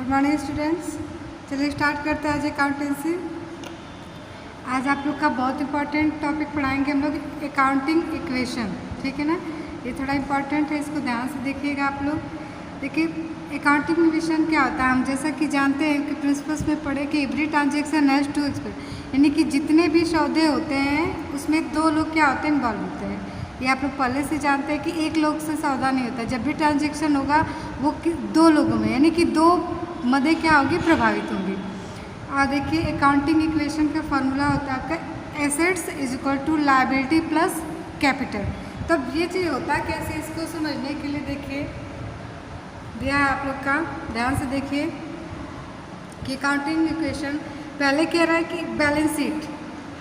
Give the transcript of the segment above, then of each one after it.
Good morning students. चलिए start करते हैं आज अकाउंटेंसी। आज आप लोग का बहुत इंपॉर्टेंट टॉपिक पढ़ाएंगे हम लोग, अकाउंटिंग इक्वेशन। ठीक है ना, ये थोड़ा इंपॉर्टेंट है, इसको ध्यान से देखिएगा आप लोग। देखिए अकाउंटिंग इक्वेशन क्या होता है, हम जैसा कि जानते हैं कि प्रिंसिपल्स में पढ़े कि every transaction has two aspect, यानी कि जितने भी सौदे होते हैं उसमें दो लोग क्या होते हैं, इन्वॉल्व होते हैं। ये आप लोग पहले से जानते हैं कि एक लोग से सौदा नहीं होता, जब भी ट्रांजेक्शन होगा वो दो लोगों में, यानी कि दो मदे क्या होगी, प्रभावित होंगी। और देखिए अकाउंटिंग इक्वेशन का फॉर्मूला होता है आपका assets is equal to liability plus capital. तब ये चीज़ होता है कैसे, इसको समझने के लिए देखिए दिया है आप लोग का, ध्यान से देखिए कि अकाउंटिंग इक्वेशन पहले कह रहा है कि बैलेंस शीट,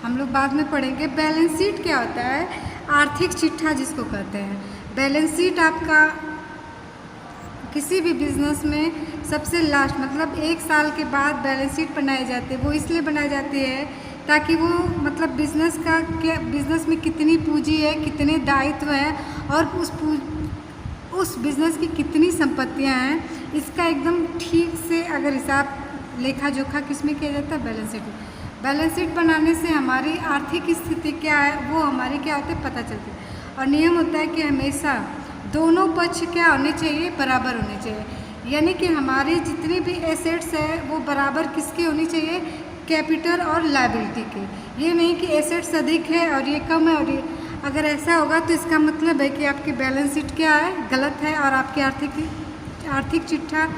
हम लोग बाद में पढ़ेंगे। बैलेंस शीट क्या होता है, आर्थिक चिट्ठा जिसको कहते हैं। बैलेंस शीट आपका किसी भी बिजनेस में सबसे लास्ट, मतलब एक साल के बाद बैलेंस शीट बनाई जाती है। वो इसलिए बनाई जाती है ताकि वो मतलब बिजनेस का क्या, बिजनेस में कितनी पूंजी है, कितने दायित्व हैं और उस बिज़नेस की कितनी संपत्तियां हैं, इसका एकदम ठीक से अगर हिसाब लेखा जोखा किस में किया जाता है, बैलेंस शीट। बैलेंस शीट बनाने से हमारी आर्थिक स्थिति क्या है वो हमारी क्या होती है, पता चलती है। और नियम होता है कि हमेशा दोनों पक्ष क्या होने चाहिए, बराबर होने चाहिए। यानी कि हमारी जितनी भी एसेट्स है वो बराबर किसकी होनी चाहिए, कैपिटल और लायबिलिटी के। ये नहीं कि एसेट्स अधिक है और ये कम है, और ये अगर ऐसा होगा तो इसका मतलब है कि आपकी बैलेंस शीट क्या है, गलत है, और आपकी आर्थिक चिट्ठा,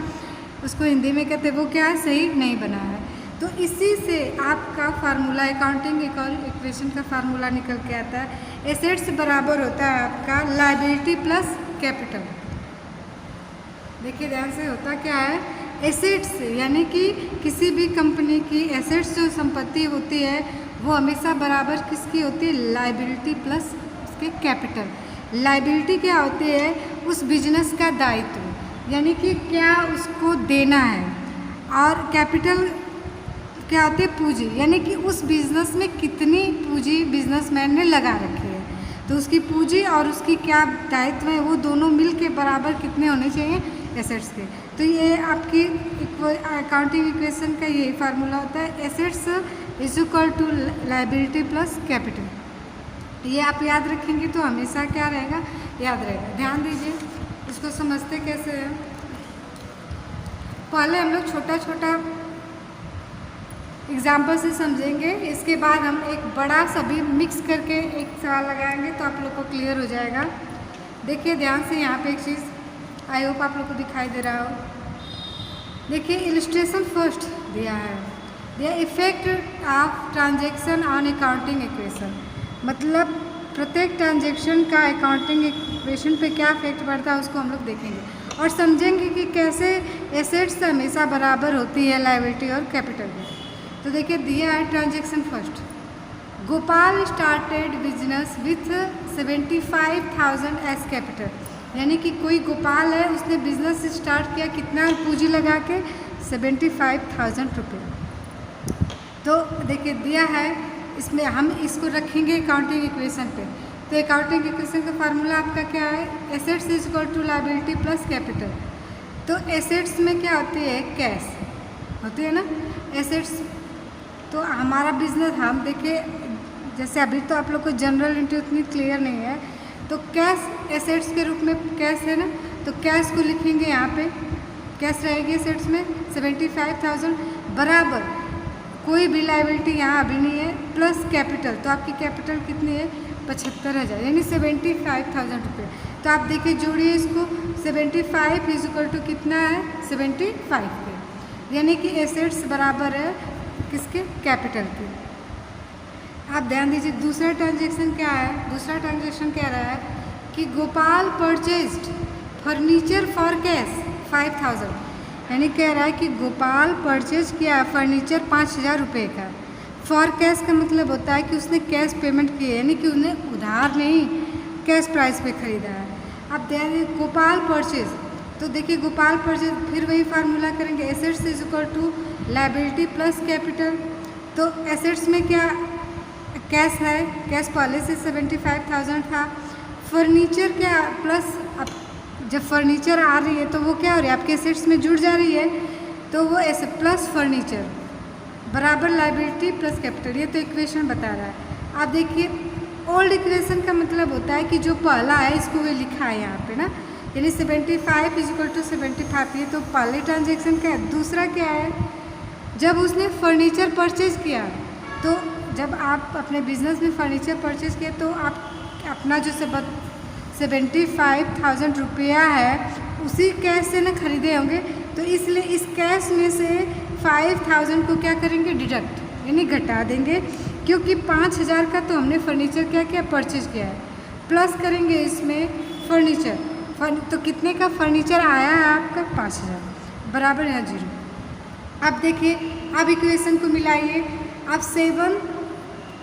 उसको हिंदी में कहते हैं, वो क्या है, सही नहीं बना है। तो इसी से आपका फार्मूला, अकाउंटिंग इक्वेशन का फार्मूला निकल के आता है, एसेट्स बराबर होता है आपका लायबिलिटी प्लस कैपिटल। देखिए ध्यान से, होता क्या है, एसेट्स यानी कि किसी भी कंपनी की एसेट्स जो संपत्ति होती है वो हमेशा बराबर किसकी होती है, लायबिलिटी प्लस उसके कैपिटल। लायबिलिटी क्या होती है, उस बिजनेस का दायित्व, यानी कि क्या उसको देना है, और कैपिटल क्या होती है, पूंजी, यानी कि उस बिज़नेस में कितनी पूंजी बिजनेसमैन ने लगा रखी है, तो उसकी पूंजी और उसकी क्या दायित्व है वो दोनों मिल के बराबर कितने होने चाहिए, एसेट्स के। तो ये आपकी अकाउंटिंग इक्वेशन का यही फार्मूला होता है, assets is equal to liability plus capital. ये आप याद रखेंगे तो हमेशा क्या रहेगा, याद रहेगा। ध्यान दीजिए, इसको समझते कैसे हैं। पहले हम लोग छोटा छोटा एग्जाम्पल से समझेंगे, इसके बाद हम एक बड़ा सभी मिक्स करके एक सवाल लगाएंगे तो आप लोग को क्लियर हो जाएगा। देखिए ध्यान से, यहाँ पे एक चीज़ आई होप आप लोग को दिखाई दे रहा हो। देखिए इलस्ट्रेशन फर्स्ट दिया है, दिया effect of transaction on accounting equation, मतलब प्रत्येक ट्रांजेक्शन का अकाउंटिंग इक्वेशन पे क्या इफेक्ट पड़ता है उसको हम लोग देखेंगे और समझेंगे कि कैसे एसेट्स हमेशा बराबर होती है लायबिलिटी और कैपिटल की। तो देखिए दिया है transaction first, Gopal started business with 75,000 as capital, यानी कि कोई गोपाल है, उसने बिजनेस स्टार्ट किया, कितना पूंजी लगा के, 75,000 रुपये। तो देखिए दिया है, इसमें हम इसको रखेंगे अकाउंटिंग इक्वेशन पे। तो अकाउंटिंग इक्वेशन का फार्मूला आपका क्या है, assets is equal to liability plus capital. तो एसेट्स में क्या होती है, कैश होती है ना एसेट्स। तो हमारा बिजनेस, हम देखिए जैसे अभी तो आप लोग को जनरल एंट्री उतनी क्लियर नहीं है, तो कैश एसेट्स के रूप में कैश है ना, तो कैश को लिखेंगे यहाँ पे, कैश रहेगी एसेट्स में 75,000 बराबर, कोई भी लायबिलिटी यहाँ अभी नहीं है, प्लस कैपिटल। तो आपकी कैपिटल कितनी है, 75,000, यानी 75,000 रुपये। तो आप देखिए जोड़िए इसको, 75 इज इक्वल टू कितना है, 75 के, यानी कि एसेट्स बराबर है किसके, कैपिटल के। आप ध्यान दीजिए दूसरा ट्रांजेक्शन क्या है, दूसरा ट्रांजेक्शन कह रहा है कि Gopal purchased furniture for cash 5,000, यानी कह रहा है कि गोपाल परचेज किया फर्नीचर 5,000 रुपये का। फॉर कैश का मतलब होता है कि उसने कैश पेमेंट की है, यानी कि उसने उधार नहीं, कैश प्राइस पे खरीदा है। अब ध्यान दीजिए गोपाल परचेज, तो देखिए गोपाल परचेज, फिर वही फार्मूला करेंगे, assets is equal to liability plus capital. तो एसेट्स में क्या कैश है, कैश पहले से 75,000 था, फर्नीचर क्या प्लस, अब जब फर्नीचर आ रही है तो वो क्या हो रही है, आपके एसेट्स में जुड़ जा रही है, तो वो ऐसे प्लस फर्नीचर बराबर लाइबिलिटी प्लस कैपिटल, ये तो इक्वेशन बता रहा है। आप देखिए ओल्ड इक्वेशन का मतलब होता है कि जो पहला है इसको वे लिखा है यहाँ पे ना, यानी 75 = 75, ये तो पहले ट्रांजेक्शन का है। दूसरा क्या है, जब उसने फर्नीचर परचेज किया, तो जब आप अपने बिजनेस में फर्नीचर परचेज किया तो आप अपना जो 75,000 रुपया है उसी कैश से ना खरीदे होंगे, तो इसलिए इस कैश में से 5,000 को क्या करेंगे, डिडक्ट यानी घटा देंगे, क्योंकि 5,000 का तो हमने फर्नीचर क्या किया, परचेज किया है, प्लस करेंगे इसमें फर्नीचर, तो कितने का फर्नीचर आया है आपका, 5,000 बराबर यहाँ 0। अब देखिए अब इक्वेशन को मिलाइए, अब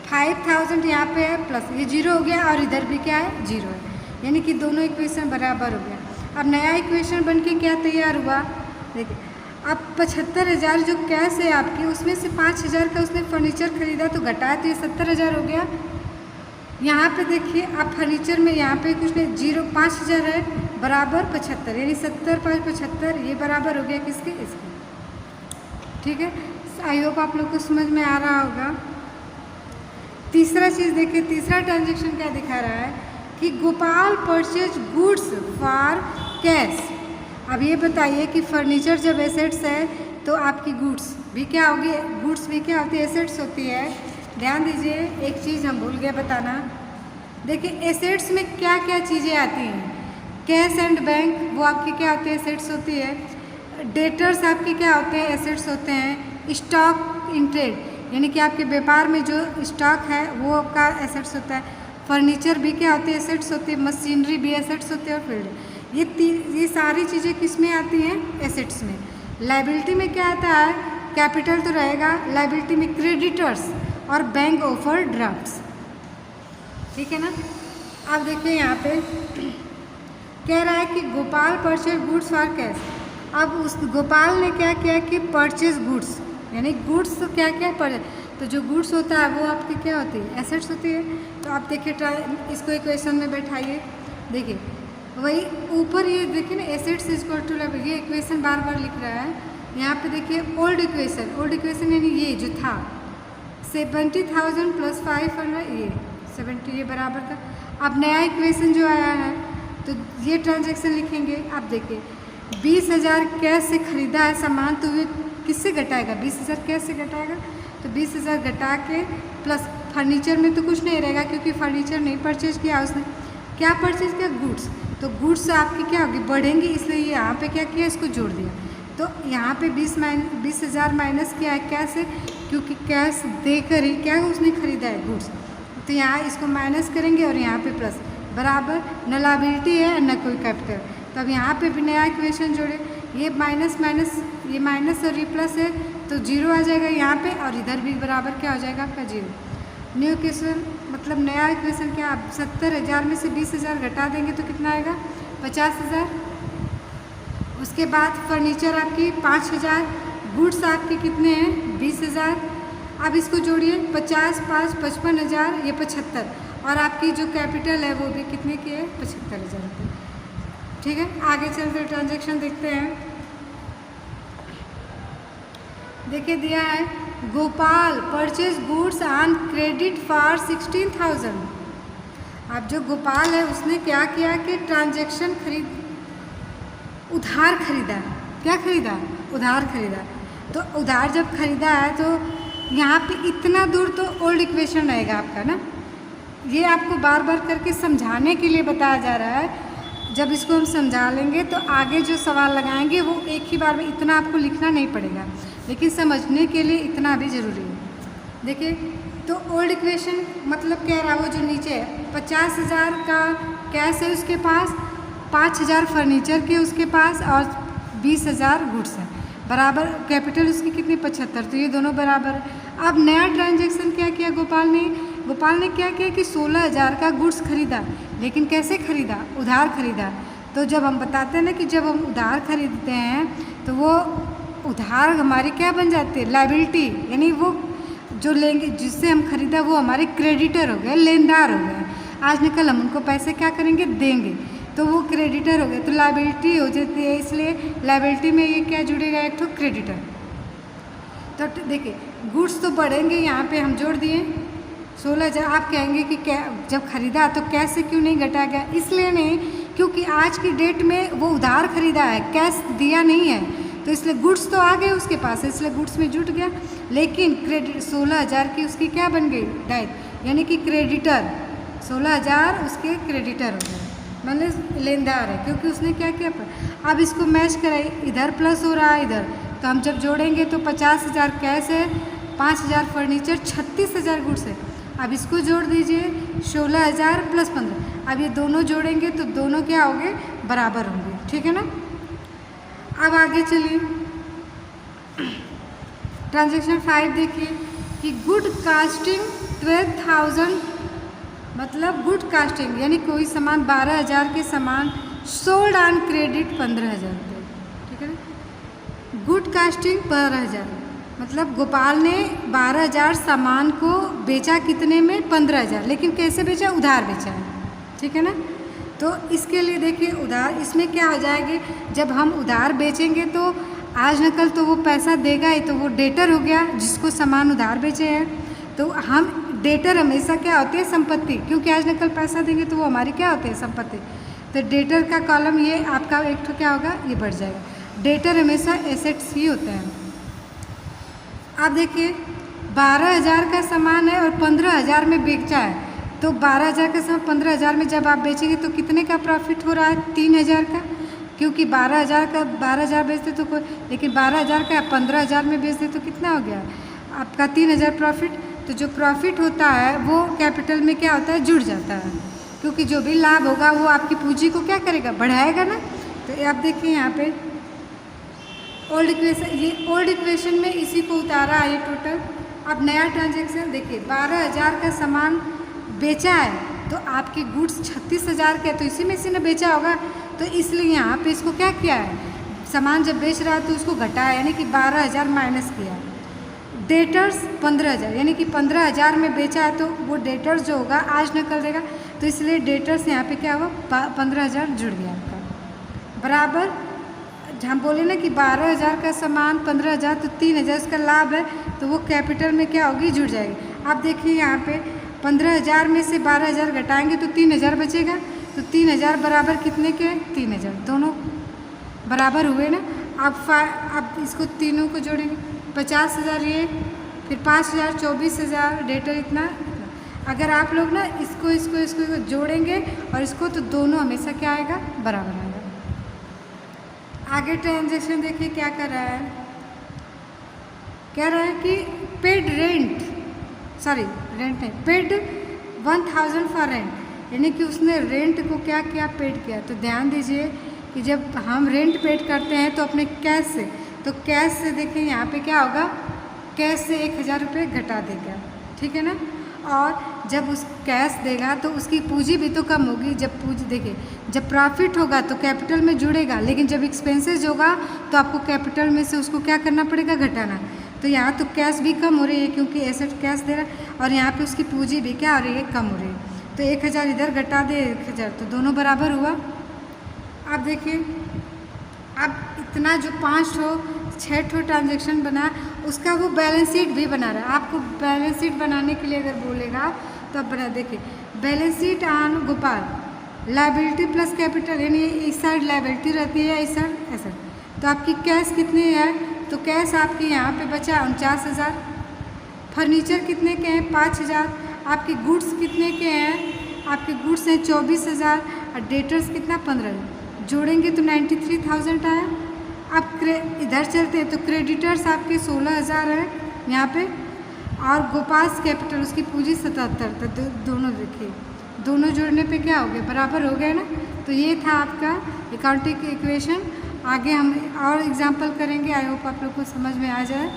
5,000 यहाँ पे है प्लस ये 0 हो गया और इधर भी क्या है, 0 है, यानी कि दोनों इक्वेशन बराबर हो गया। अब नया इक्वेशन बन के क्या तैयार हुआ, देखिए अब 75,000 जो कैश है आपकी, उसमें से 5,000 का उसने फर्नीचर खरीदा तो घटाया तो ये 70,000 हो गया। यहाँ पे देखिए अब फर्नीचर में यहाँ पे कुछ नहीं, 5,000 है बराबर 75, यानी 70 × 5 = 75, ये बराबर हो गया किसके, इसके। ठीक है, आई होप आप लोग को समझ में आ रहा होगा। तीसरा चीज़ देखिए, तीसरा ट्रांजेक्शन क्या दिखा रहा है कि Gopal purchase goods for cash. अब ये बताइए कि फर्नीचर जब एसेट्स है तो आपकी गुड्स भी क्या होगी, गुड्स भी क्या होती है, एसेट्स होती है। ध्यान दीजिए, एक चीज़ हम भूल गए बताना, देखिए एसेट्स में क्या क्या चीज़ें आती हैं, कैश एंड बैंक वो आपकी क्या होती है, एसेट्स होती है। डेटर्स आपके क्या होते हैं, एसेट्स होते हैं। स्टॉक इन ट्रेड यानी कि आपके व्यापार में जो स्टॉक है वो आपका एसेट्स होता है। फर्नीचर भी क्या होती है, एसेट्स होती है। मशीनरी भी एसेट्स होती है। और फील्ड, ये सारी चीज़ें किस में आती हैं, एसेट्स में। लाइबिलिटी में क्या आता है, कैपिटल तो रहेगा, लाइबिलिटी में क्रेडिटर्स और बैंक ऑफर ड्राफ्ट्स, ठीक है ना। अब देखिए यहाँ पे कह रहा है कि Gopal purchase goods for cash. अब उस गोपाल ने क्या किया कि परचेज गुड्स, यानी गुड्स तो क्या क्या पर, तो जो गुड्स होता है वो आपकी क्या होती है, एसेट्स होती है। तो आप देखिए इसको इक्वेशन में बैठाइए, देखिए वही ऊपर ये देखिए ना, एसेट्स इक्वल टू लाइबिलिटी, ये इक्वेशन बार बार लिख रहा है। यहाँ पे देखिए ओल्ड इक्वेशन यानी ये जो था 70,000 + 500, ये 70 ये बराबर था। अब नया इक्वेशन जो आया है तो ये ट्रांजेक्शन लिखेंगे। आप देखिए 20,000 कैश से खरीदा है सामान, तो ये किससे घटाएगा, 20,000 कैश से घटाएगा, तो 20,000 घटा के प्लस फर्नीचर में तो कुछ नहीं रहेगा क्योंकि फर्नीचर नहीं परचेज किया उसने। क्या परचेज किया, गुड्स। तो गुड्स आपकी क्या होगी, बढ़ेंगी, इसलिए ये यहाँ पे क्या किया, इसको जोड़ दिया। तो यहाँ पे 20,000 माइनस किया है कैसे, क्योंकि कैश देकर ही क्या उसने खरीदा है, गुड्स। तो यहाँ इसको माइनस करेंगे और यहाँ पे प्लस, बराबर न लायबिलिटी है न कोई कैपिटल। तो अब यहाँ पे भी नया इक्वेशन जोड़े, ये माइनस ये माइनस और ये प्लस है तो 0 आ जाएगा यहाँ पे, और इधर भी बराबर क्या हो जाएगा आपका 0। न्यू इक्वेशन मतलब नया इक्वेशन क्या, आप 70,000 में से 20,000 घटा देंगे तो कितना आएगा, 50,000। उसके बाद फर्नीचर आपकी 5,000, गुड्स आपके कितने हैं, 20,000। अब इसको जोड़िए, 50 × 5 = 55,000, ये 75, और आपकी जो कैपिटल है वो भी कितने की है, 75,000 रुपये। ठीक है, आगे चलते ट्रांजेक्शन देखते हैं। देखिए दिया है Gopal purchase goods on credit for 16,000। अब जो गोपाल है उसने क्या किया कि ट्रांजेक्शन उधार खरीदा। क्या खरीदा, उधार खरीदा। तो उधार जब खरीदा है तो यहाँ पे इतना दूर तो ओल्ड इक्वेशन रहेगा आपका ना, ये आपको बार बार करके समझाने के लिए बताया जा रहा है। जब इसको हम समझा लेंगे तो आगे जो सवाल लगाएंगे वो एक ही बार में, इतना आपको लिखना नहीं पड़ेगा, लेकिन समझने के लिए इतना भी ज़रूरी है। देखिए तो ओल्ड इक्वेशन मतलब कह रहा है वो जो नीचे है, 50,000 का कैश है उसके पास, 5,000 फर्नीचर के उसके पास, और 20,000 गुड्स है, बराबर कैपिटल उसकी कितनी, 75। तो ये दोनों बराबर है। अब नया ट्रांजेक्शन क्या किया गोपाल ने क्या किया कि 16,000 का गुड्स खरीदा, लेकिन कैसे खरीदा, उधार खरीदा। तो जब हम बताते हैं ना कि जब हम उधार खरीदते हैं तो वो उधार हमारी क्या बन जाती है, लायबिलिटी, यानी वो जो लेंगे जिससे हम खरीदा वो हमारे क्रेडिटर हो गए, लेनदार हो गए। आज निकल हम उनको पैसे क्या करेंगे, देंगे। तो वो क्रेडिटर हो गया, तो लायबिलिटी हो जाती है, इसलिए लायबिलिटी में ये क्या जुड़ेगा, एक तो क्रेडिटर। तो देखिए गुड्स तो बढ़ेंगे, यहाँ पे हम जोड़ दिए 16,000। आप कहेंगे कि क्या जब खरीदा तो कैश से क्यों नहीं घटा गया, इसलिए नहीं क्योंकि आज की डेट में वो उधार खरीदा है, कैश दिया नहीं है, तो इसलिए गुड्स तो आ गए उसके पास, इसलिए गुड्स में जुट गया। लेकिन क्रेडिट 16,000 की उसकी क्या बन गई, डाइट, यानी कि क्रेडिटर 16,000 उसके क्रेडिटर हो गए, मतलब लेनदार है, क्योंकि उसने क्या किया। अब इसको मैच कराई, इधर प्लस हो रहा है इधर, तो हम जब जोड़ेंगे तो 50,000 कैश है, 5,000 फर्नीचर, 36,000 गुड्स है। अब इसको जोड़ दीजिए 16,000 प्लस 15, अब ये दोनों जोड़ेंगे तो दोनों क्या होंगे, बराबर होंगे, ठीक है ना। अब आगे चलिए ट्रांजैक्शन 5 देखिए कि गुड कास्टिंग 12,000, मतलब गुड कास्टिंग यानी कोई सामान 12,000 के सामान सोल्ड ऑन क्रेडिट 15,000 रुपये, ठीक है ना। गुड कास्टिंग 12,000 मतलब गोपाल ने 12,000 सामान को बेचा कितने में, 15,000, लेकिन कैसे बेचा, उधार बेचा है, ठीक है ना। तो इसके लिए देखिए उधार, इसमें क्या हो जाएगी, जब हम उधार बेचेंगे तो आज न कल तो वो पैसा देगा ही, तो वो डेटर हो गया जिसको सामान उधार बेचे हैं। तो हम डेटर हमेशा क्या होते हैं, संपत्ति, क्योंकि आज न कल पैसा देंगे तो वो हमारी क्या होते हैं, संपत्ति। तो डेटर का कॉलम ये आपका एक तो क्या होगा, ये बढ़ जाएगा। डेटर हमेशा एसेट्स ही होते हैं। आप देखिए 12,000 का सामान है और 15,000 में बेचा है, तो 12,000 का सामान 15,000 में जब आप बेचेंगे तो कितने का प्रॉफिट हो रहा है, 3,000 का, क्योंकि 12,000 का 12,000 बेचते तो कोई, लेकिन 12,000 का 15,000 में बेचते तो कितना हो गया आपका, 3,000 प्रॉफिट। तो जो प्रॉफिट होता है वो कैपिटल में क्या होता है, जुड़ जाता है, क्योंकि जो भी लाभ होगा वो आपकी पूंजी को क्या करेगा, बढ़ाएगा ना। तो आप देखिए यहाँ पे ओल्ड इक्वेशन, ये ओल्ड इक्वेशन में इसी को उतारा है ये टोटल। अब नया ट्रांजेक्शन देखिए 12,000 का सामान बेचा है, तो आपके गुड्स 36,000 के, तो इसी में से ने बेचा होगा, तो इसलिए यहाँ पे इसको क्या किया है, सामान जब बेच रहा है तो उसको घटाया, यानी कि 12,000 माइनस किया। डेटर्स 15,000, यानी कि 15,000 में बेचा है, तो वो डेटर्स जो होगा आज न कल देगा, तो इसलिए डेटर्स यहाँ पे क्या हुआ, 15,000 जुड़ गया आपका, बराबर। हम बोले ना कि 12,000 का सामान 15,000, तो 3,000 इसका लाभ है, तो वो कैपिटल में क्या होगी, जुड़ जाएगी। अब देखिए यहाँ पे 15,000 में से 12,000 घटाएंगे तो 3,000 बचेगा, तो 3,000 बराबर कितने के, 3,000, दोनों बराबर हुए ना। अब इसको तीनों को जोड़ेंगे, 50,000 ये, फिर 5,000, 24,000, डेटर इतना। अगर आप लोग ना इसको जोड़ेंगे और इसको, तो दोनों हमेशा क्या आएगा, बराबर आएगा। आगे ट्रांजेक्शन देखिए क्या कर रहा है, कह रहा है कि पेड रेंट, सॉरी रेंट नहीं, पेड 1,000 फॉर रेंट, यानी कि उसने रेंट को क्या किया, पेड किया। तो ध्यान दीजिए कि जब हम रेंट पेड करते हैं तो अपने कैश से, तो कैश से देखिए यहाँ पे क्या होगा, कैश से 1,000 रुपये घटा देगा, ठीक है ना। और जब उस कैश देगा तो उसकी पूंजी भी तो कम होगी। जब पूंजी देखिए, जब प्रॉफिट होगा तो कैपिटल में जुड़ेगा, लेकिन जब एक्सपेंसेस होगा तो आपको कैपिटल में से उसको क्या करना पड़ेगा, घटाना। तो यहाँ तो कैश भी कम हो रही है क्योंकि एसेट कैश दे रहा है, और यहाँ पे उसकी पूंजी भी क्या हो रही है, कम हो रही है। तो 1,000 इधर घटा दे 1,000, तो दोनों बराबर हुआ। अब देखिए, अब इतना जो 6 ट्रांजेक्शन बना, उसका वो बैलेंस शीट भी बना रहा है। आपको बैलेंस शीट बनाने के लिए अगर बोलेगा तो अब बना, देखिए balance sheet on Gopal, liability plus capital, यानी इस साइड लायबिलिटी रहती है, इस साइड ऐसा। तो आपकी कैश कितनी है, तो कैश आपकी यहाँ पे बचा 49,000, फर्नीचर कितने के हैं, 5,000, आपके गुड्स कितने के हैं, आपके गुड्स हैं 24,000, और डेटर्स कितना 15,000, जोड़ेंगे तो 93,000 आया। अब इधर चलते हैं तो क्रेडिटर्स आपके 16,000 है यहाँ पे, और गोपाल्स कैपिटल उसकी पूंजी 77, तो दोनों देखिए, दोनों जोड़ने पे क्या हो गया, बराबर हो गया ना। तो ये था आपका अकाउंटिंग इक्वेशन। आगे हम और एग्जांपल करेंगे, आई होप आप लोग को समझ में आ जाए।